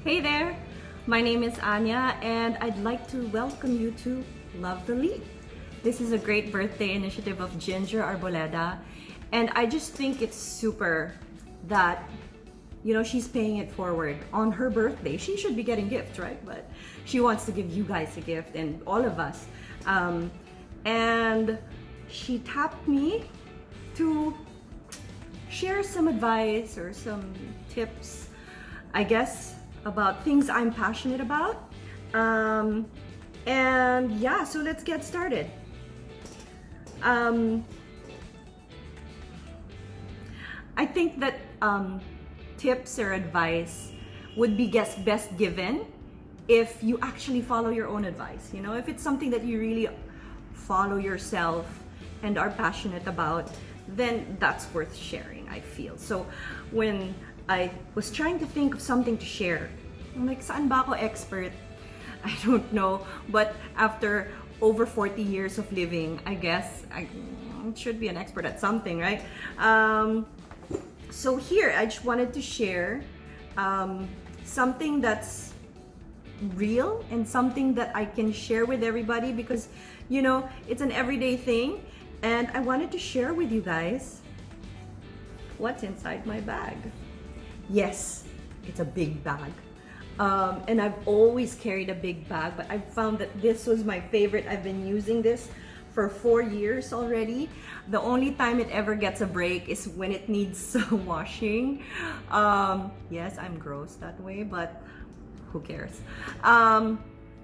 Hey there, my name is Anya and I'd like to welcome you to Love the Leaf. This is a great birthday initiative of Ginger Arboleda and I just think it's super that she's paying it forward on her birthday. She should be getting gifts, right? But she wants to give you guys a gift and all of us. And she tapped me to share some advice or some tips, I guess, about things I'm passionate about. And yeah, so let's get started. I think that tips or advice would be best given if you actually follow your own advice. If it's something that you really follow yourself and are passionate about, then that's worth sharing, I feel. So when I was trying to think of something to share, I'm like, saan ba ako expert? I don't know. But after over 40 years of living, I guess I should be an expert at something, right? So here, I just wanted to share something that's real and something that I can share with everybody because, it's an everyday thing. And I wanted to share with you guys what's inside my bag. Yes, it's a big bag. And I've always carried a big bag, but I found that this was my favorite. I've been using this for 4 years already. The only time it ever gets a break is when it needs washing. Yes, I'm gross that way, but who cares?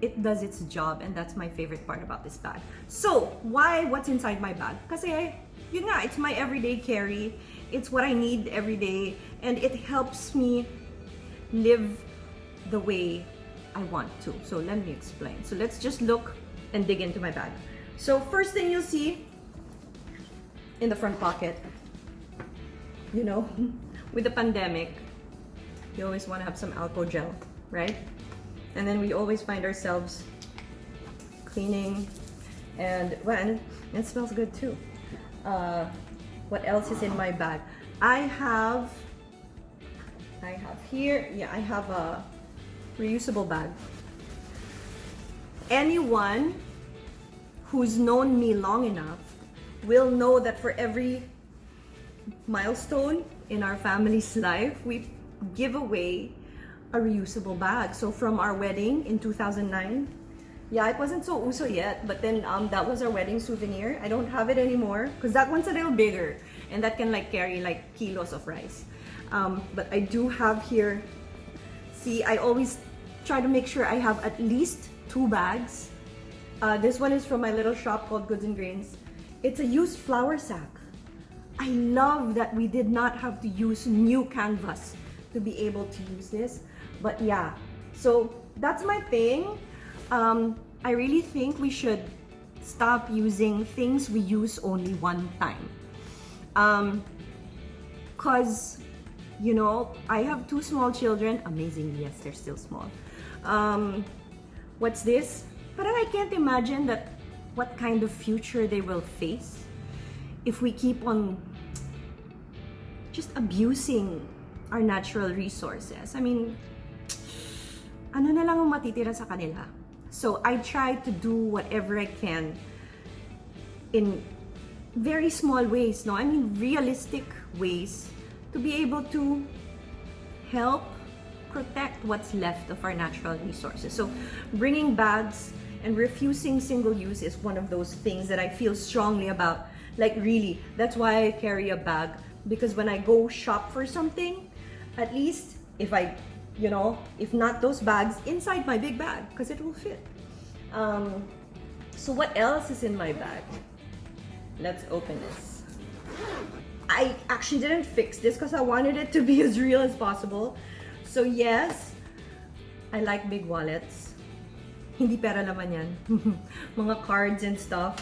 It does its job, and that's my favorite part about this bag. So, what's inside my bag? Kasi, it's my everyday carry. It's what I need every day, and it helps me live the way I want to. So let me explain. So let's just look and dig into my bag. So first thing you'll see in the front pocket, with the pandemic, you always want to have some Alcogel, right? And then we always find ourselves cleaning and it smells good too. What else is in my bag? I have here, I have a reusable bag. Anyone who's known me long enough will know that for every milestone in our family's life, we give away a reusable bag. So from our wedding in 2009, it wasn't so uso yet, but then that was our wedding souvenir. I don't have it anymore because that one's a little bigger and that can carry kilos of rice. But I do have here, see, I always try to make sure I have at least 2 bags. This one is from my little shop called Goods and Grains. It's a used flour sack. I love that we did not have to use new canvas to be able to use this. But yeah, so that's my thing. I really think we should stop using things we use only one time. Cause I have 2 small children. Amazingly, yes, they're still small. What's this? But I can't imagine what kind of future they will face if we keep on just abusing our natural resources. I mean, ano na lang ang matitira sa kanila? So I try to do whatever I can in very small ways, no? I mean, realistic ways to be able to help protect what's left of our natural resources. So bringing bags and refusing single use is one of those things that I feel strongly about. Really, that's why I carry a bag, because when I go shop for something, at least if if not those bags, inside my big bag, because it will fit. So what else is in my bag? Let's open this. I actually didn't fix this because I wanted it to be as real as possible. So yes, I like big wallets. Hindi pera naman yan. Mga cards and stuff.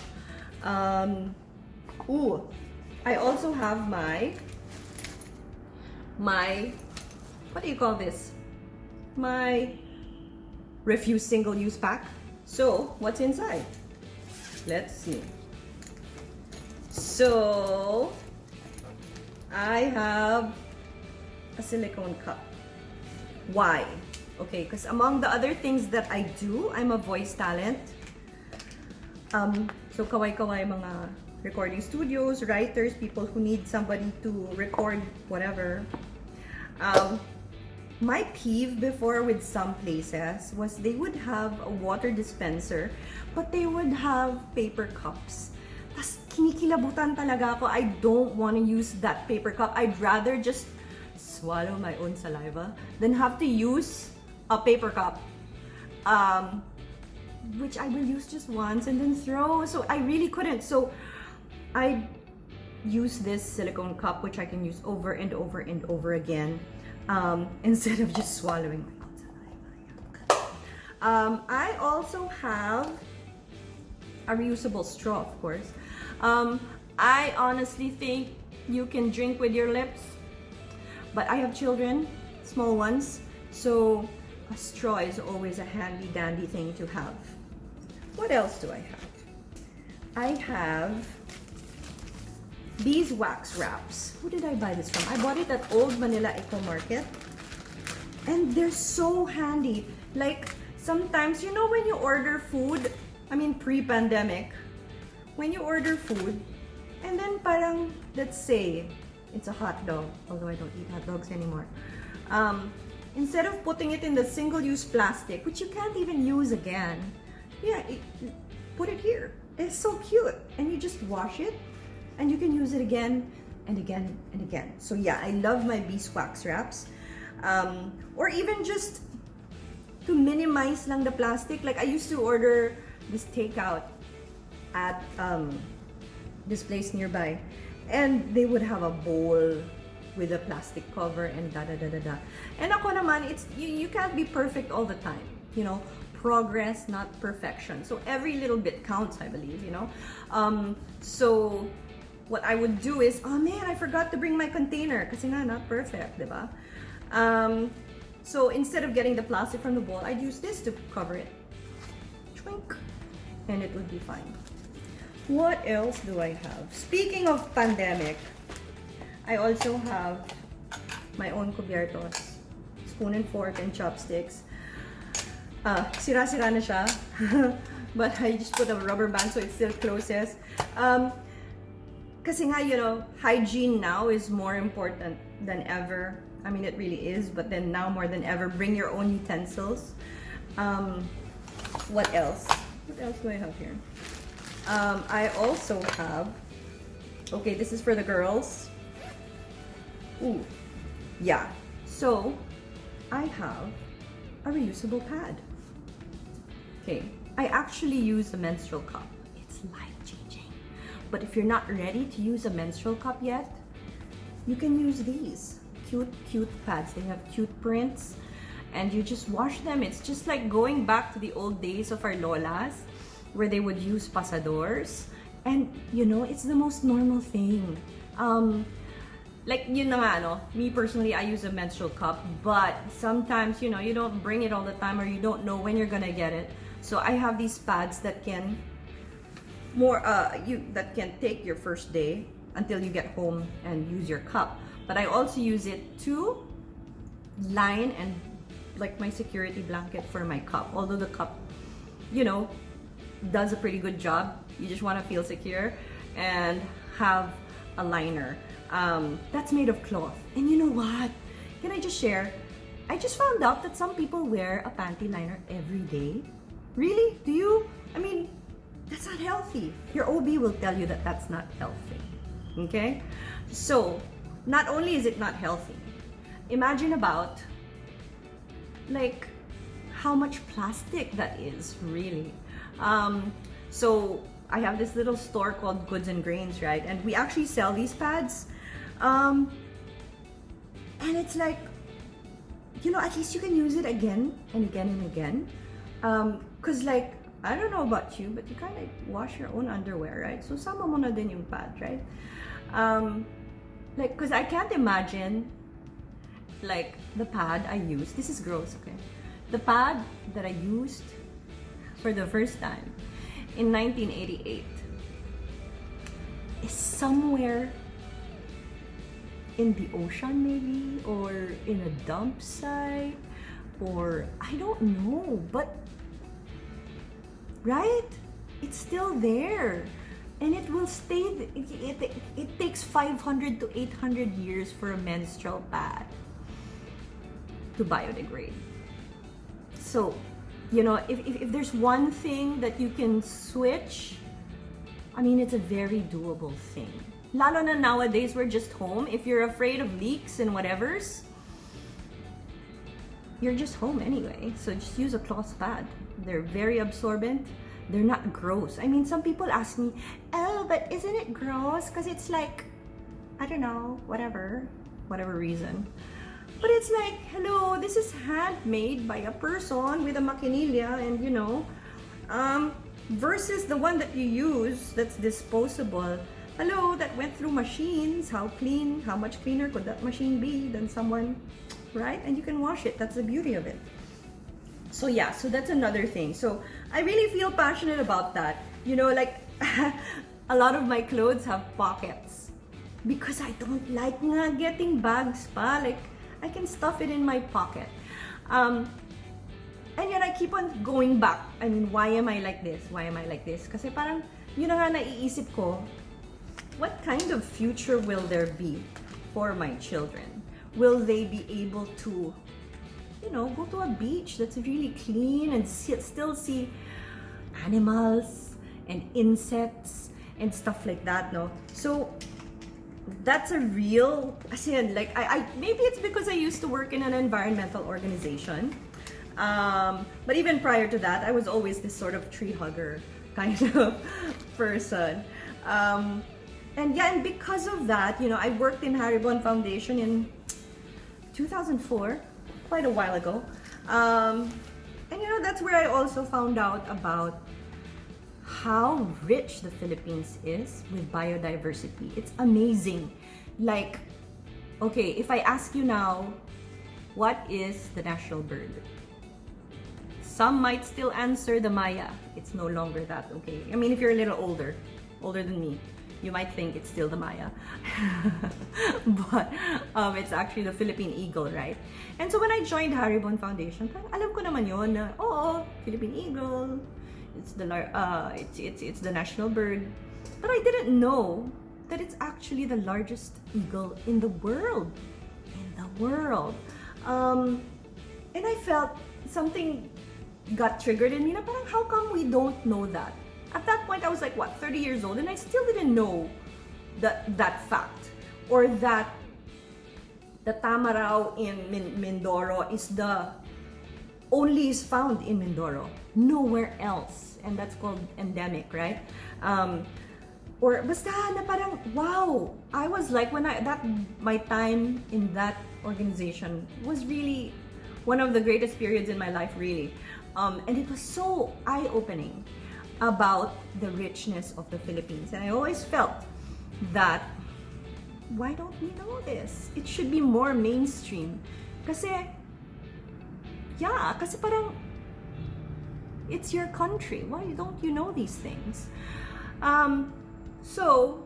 I also have my what do you call this? My refuse single-use pack. So what's inside? Let's see. So I have a silicone cup. Why? Okay, because among the other things that I do, I'm a voice talent. So kaway-kaway mga recording studios, writers, people who need somebody to record whatever. My peeve before with some places was they would have a water dispenser, but they would have paper cups. Tas kinikilabutan talaga ako. I don't want to use that paper cup. I'd rather just swallow my own saliva than have to use a paper cup. Which I will use just once and then throw. So I really couldn't. So I use this silicone cup, which I can use over and over and over again, instead of just swallowing my own saliva. I also have a reusable straw, of course. I honestly think you can drink with your lips, but I have children, small ones, so a straw is always a handy dandy thing to have. What else do I have? I have Beeswax wraps. Who did I buy this from? I bought it at Old Manila Eco Market. And they're so handy. Like, sometimes, you know when you order food, I mean pre-pandemic, when you order food, and then parang, let's say, it's a hot dog, although I don't eat hot dogs anymore. Instead of putting it in the single-use plastic, which you can't even use again, put it here. It's so cute. And you just wash it, and you can use it again and again and again. So yeah, I love my beeswax wraps. Or even just to minimize lang the plastic. Like I used to order this takeout at this place nearby, and they would have a bowl with a plastic cover and da-da-da-da-da. And ako naman, it's, you can't be perfect all the time, you know, progress, not perfection. So every little bit counts, I believe, you know. So what I would do is, oh man, I forgot to bring my container kasi nga, not perfect, diba? So instead of getting the plastic from the bowl, I'd use this to cover it. Twink. And it would be fine. What else do I have? Speaking of pandemic, I also have my own cubiertos, spoon and fork and chopsticks. Sira-sira na siya, but I just put a rubber band so it still closes. Kasi nga, you know, hygiene now is more important than ever. I mean, it really is, but then now more than ever, bring your own utensils. What else? What else do I have here? I also have, okay, this is for the girls. Ooh, yeah. So, I have a reusable pad. Okay, I actually use a menstrual cup. It's life-changing. But if you're not ready to use a menstrual cup yet, you can use these cute pads. They have cute prints, and you just wash them. It's just like going back to the old days of our lolas, where they would use pasadors, and you know, it's the most normal thing. Like, yun na nga, no? Me personally, I use a menstrual cup, but sometimes, you know, you don't bring it all the time, or you don't know when you're gonna get it. So I have these pads that can that can take your first day until you get home and use your cup. But I also use it to line and like my security blanket for my cup. Although the cup, you know, does a pretty good job. You just want to feel secure and have a liner. That's made of cloth. And you know what? Can I just share? I just found out that some people wear a panty liner every day. Really? Do you? I mean, that's not healthy. Your OB will tell you that that's not healthy. Okay? So, not only is it not healthy, imagine about like how much plastic that is, really. So I have this little store called Goods and Grains, right? And we actually sell these pads. And it's like, you know, at least you can use it again and again and again. Cause like, I don't know about you, but you kind of wash your own underwear, right? So sama mo na din yung pad, right? Like, cause I can't imagine like the pad I used. This is gross, okay? The pad that I used for the first time in 1988 is somewhere in the ocean, maybe, or in a dump site. or I don't know, but right? It's still there. And it will stay, it takes 500 to 800 years for a menstrual pad to biodegrade. So, you know, if there's one thing that you can switch, I mean, it's a very doable thing. Lalo na nowadays, we're just home. If you're afraid of leaks and whatevers, you're just home anyway. So just use a cloth pad. They're very absorbent. They're not gross. I mean, some people ask me, oh, but isn't it gross? Because it's like, I don't know, whatever reason. But it's like, hello, this is handmade by a person with a maquinilla, and you know, versus the one that you use that's disposable. Hello, that went through machines. How much cleaner could that machine be than someone, right? And you can wash it. That's the beauty of it. So yeah, so that's another thing. So I really feel passionate about that. You know, like a lot of my clothes have pockets because I don't like getting bags pa. Like I can stuff it in my pocket. And yet I keep on going back. I mean, why am I like this? Why am I like this? Kasi parang, yun na nga naiisip ko, what kind of future will there be for my children? Will they be able to, you know, go to a beach that's really clean and still see animals and insects and stuff like that, no? So that's a real, as in, like, I maybe it's because I used to work in an environmental organization. But even prior to that, I was always this sort of tree hugger kind of person. And yeah, and because of that, you know, I worked in Haribon Foundation in 2004, quite a while ago. And you know, that's where I also found out about how rich the Philippines is with biodiversity. It's amazing. Like, okay, if I ask you now, what is the national bird? Some might still answer the Maya. It's no longer that, okay? I mean, if you're a little older than me, you might think it's still the Maya. But it's actually the Philippine eagle, right? And so when I joined Haribon Foundation, alam ko naman yun na, oo, Philippine eagle, it's the national bird. But I didn't know that it's actually the largest eagle in the world. And I felt something got triggered in me na parang, how come we don't know that? At that point, I was like, what, 30 years old? And I still didn't know that fact. Or that the tamarao in Mindoro is found in Mindoro, nowhere else. And that's called endemic, right? Or basta na parang, wow! I was like, my time in that organization was really one of the greatest periods in my life, really. And it was so eye-opening about the richness of the Philippines. And I always felt that, why don't we know this? It should be more mainstream. Kasi parang, it's your country. Why don't you know these things? So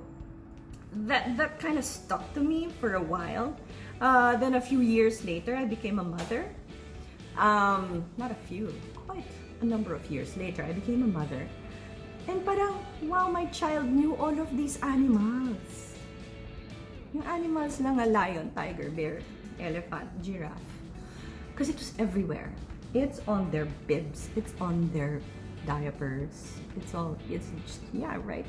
that kind of stuck to me for a while. Then a few years later, I became a mother. Not a few, quite a number of years later, I became a mother. And parang, wow, my child knew all of these animals. Yung animals lang, a lion, tiger, bear, elephant, giraffe. Because it was everywhere. It's on their bibs. It's on their diapers. It's just, yeah, right.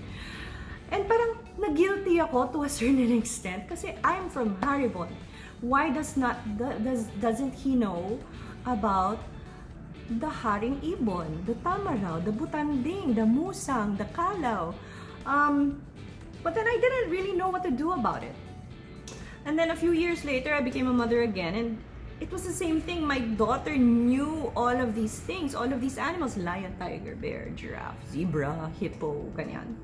And parang na-guilty ako to a certain extent kasi I'm from Haribon. Why doesn't he know about the haring ibon, the tamarao, the butanding, the musang, the kalaw? But then I didn't really know what to do about it. And then a few years later, I became a mother again, and it was the same thing. My daughter knew all of these things, all of these animals: lion, tiger, bear, giraffe, zebra, hippo, ganyan.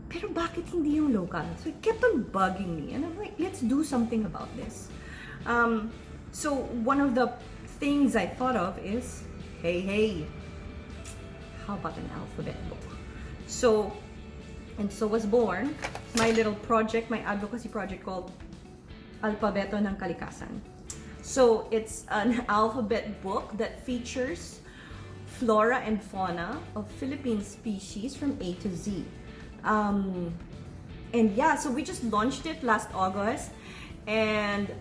Pero bakit hindi yung local? So it kept on bugging me, and I'm like, let's do something about this. So one of the things I thought of is, hey, how about an alphabet book? So was born my little project, my advocacy project called Alpabeto ng Kalikasan. So it's an alphabet book that features flora and fauna of Philippine species from A to Z. And yeah, so we just launched it last August, and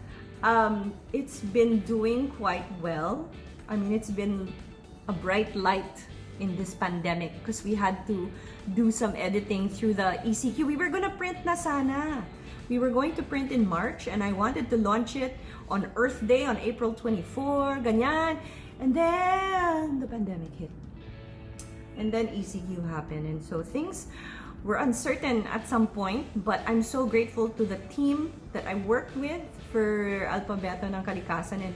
it's been doing quite well. I mean, it's been a bright light in this pandemic because we had to do some editing through the ECQ. We were gonna print na sana. We were going to print in March, and I wanted to launch it on Earth Day on April 24, ganyan. And then the pandemic hit. And then ECQ happened. And so things were uncertain at some point, but I'm so grateful to the team that I worked with for Alpabeto ng Kalikasan. And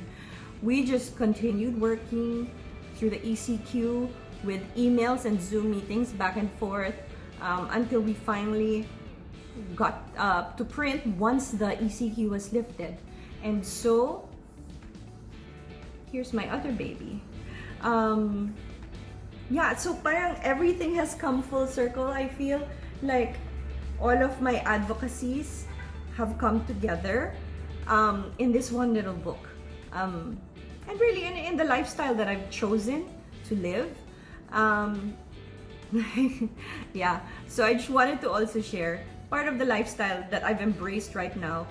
we just continued working through the ECQ with emails and Zoom meetings back and forth until we finally got to print once the ECQ was lifted. And so here's my other baby. Yeah, so parang everything has come full circle. I feel like all of my advocacies have come together in this one little book. And really in the lifestyle that I've chosen to live. Yeah, so I just wanted to also share part of the lifestyle that I've embraced right now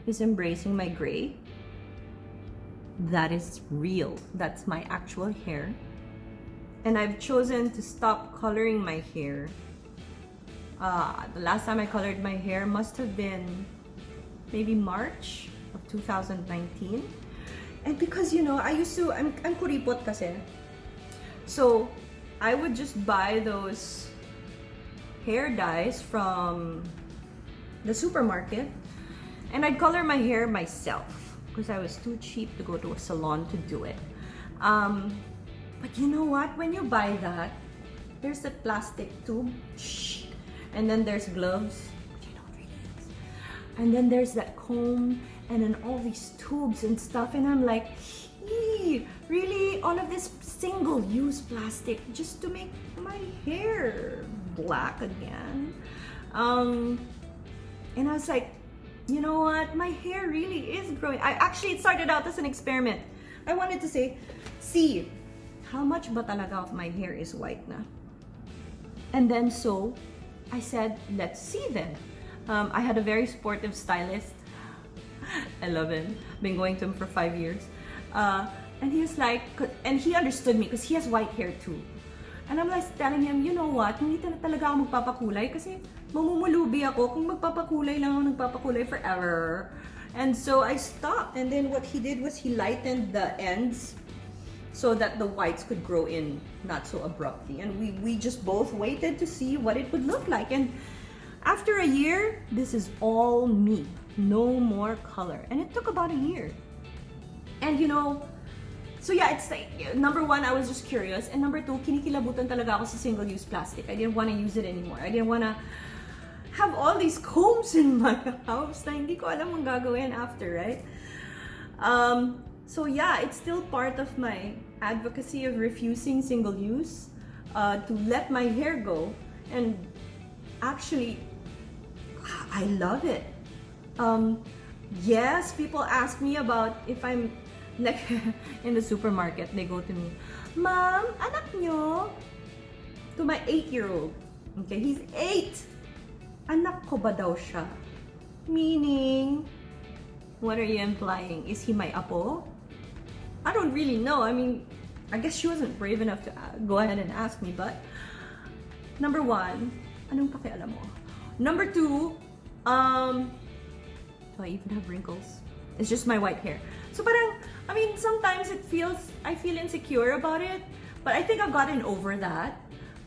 is embracing my gray. That is real. That's my actual hair. And I've chosen to stop coloring my hair. The last time I colored my hair must have been maybe March of 2019. And because, you know, I'm kuripot kasi. So, I would just buy those hair dyes from the supermarket and I'd color my hair myself because I was too cheap to go to a salon to do it. But you know what? When you buy that, there's a plastic tube, and then there's gloves, which I don't really use. And then there's that comb, and then all these tubes and stuff, and I'm like, really? All of this single-use plastic just to make my hair black again? And I was like, you know what? My hair really is growing. It started out as an experiment. I wanted to say, see, how much ba talaga of my hair is white na? And then so, I said, let's see then. I had a very supportive stylist. I love him. Been going to him for 5 years. And he was like, and he understood me because he has white hair too. And I'm like telling him, you know what, hindi na talaga ako magpapakulay kasi mamumulubi ako kung magpapakulay lang ako nagpapakulay forever. And so I stopped, and then what he did was he lightened the ends so that the whites could grow in not so abruptly. And we just both waited to see what it would look like. And after a year, this is all me. No more color. And it took about a year. And you know, so yeah, it's like, number one, I was just curious. And number two, kinikilabutan talaga ako sa single-use plastic. I didn't want to use it anymore. I didn't want to have all these combs in my house na hindi ko alam ang gagawin after, right? So yeah, it's still part of my advocacy of refusing single-use, to let my hair go. And actually, I love it. Yes, people ask me about if I'm like in the supermarket, they go to me, Ma'am, anak nyo? To my 8-year-old. Okay, he's 8. Anak ko ba daw siya? Meaning, what are you implying? Is he my apo? I don't really know. I mean, I guess she wasn't brave enough to go ahead and ask me, but number one, anong pakialam mo? Number two, do I even have wrinkles? It's just my white hair. So parang, I mean, sometimes I feel insecure about it, but I think I've gotten over that.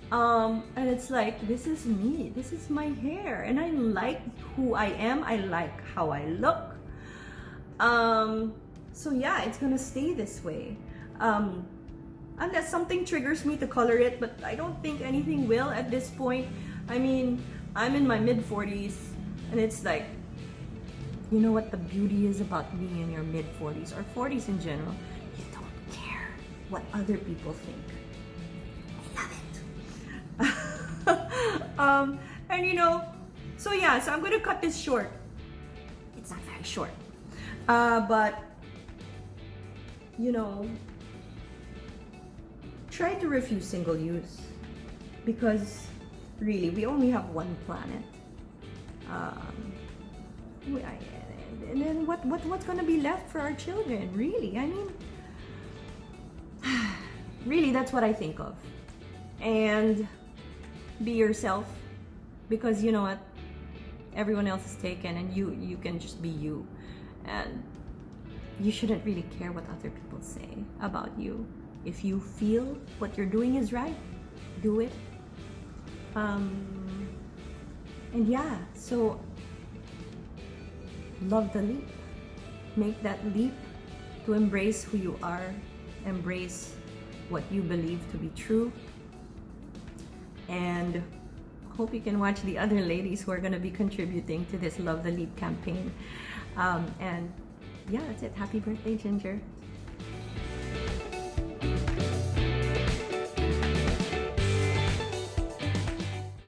And it's like, this is me, this is my hair, and I like who I am, I like how I look. So yeah, it's gonna stay this way. Unless something triggers me to color it, but I don't think anything will at this point. I mean, I'm in my mid-40s, and it's like, you know what the beauty is about being in your mid-40s, or 40s in general? You don't care what other people think. I love it. And you know, so yeah, so I'm gonna cut this short. It's not very short. But you know, try to refuse single use, because really we only have one planet. And then what's gonna be left for our children? Really, I mean, really, that's what I think of. And be yourself, because you know what, everyone else is taken, and you can just be you, and you shouldn't really care what other people say about you. If you feel what you're doing is right, do it. And yeah, so love the leap. Make that leap to embrace who you are, embrace what you believe to be true, and hope you can watch the other ladies who are going to be contributing to this Love the Leap campaign. And yeah, that's it. Happy birthday, Ginger.